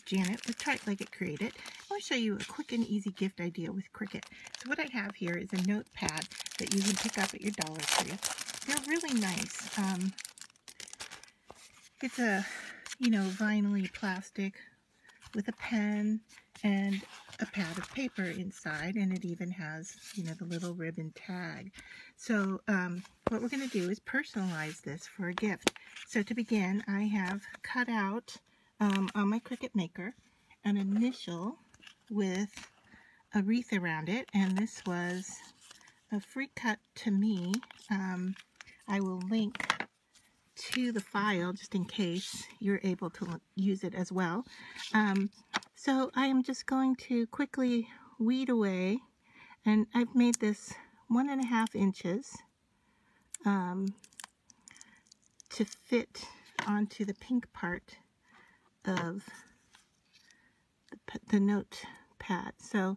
Janet with Try It Like It Created. I want to show you a quick and easy gift idea with Cricut. So what I have here is a notepad that you can pick up at your Dollar Tree. They're really nice. It's a, vinyl-y plastic with a pen and a pad of paper inside, and it even has, the little ribbon tag. So what we're going to do is personalize this for a gift. So to begin, I have cut out on my Cricut Maker an initial with a wreath around it, and this was a free cut to me. I will link to the file just in case you're able to use it as well. So I am just going to quickly weed away, and I've made this 1.5 inches to fit onto the pink part of the notepad. So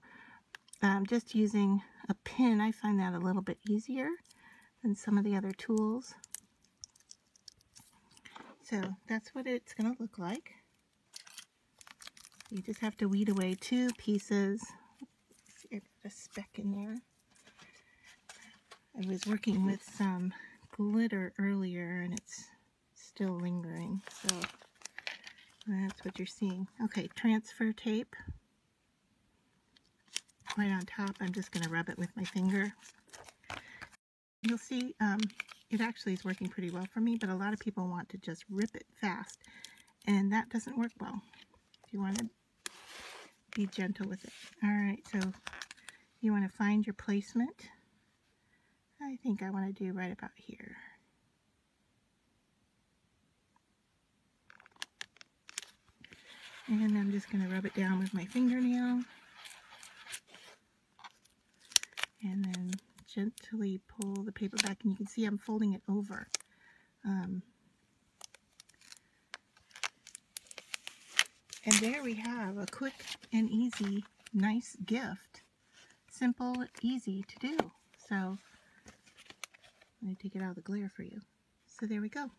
just using a pin, I find that a little bit easier than some of the other tools. So that's what it's going to look like. You just have to weed away 2 pieces. Let's see, I got a speck in there. I was working with some glitter earlier and it's still lingering, so that's what you're seeing. Okay, transfer tape right on top. I'm just going to rub it with my finger. You'll see it actually is working pretty well for me, but a lot of people want to just rip it fast, and that doesn't work well. You want to be gentle with it. Alright, so you want to find your placement. I think I want to do right about here. And I'm just going to rub it down with my fingernail. And then gently pull the paper back, and you can see I'm folding it over. And there we have a quick and easy, nice gift. Simple, easy to do. So, let me take it out of the glare for you. So there we go.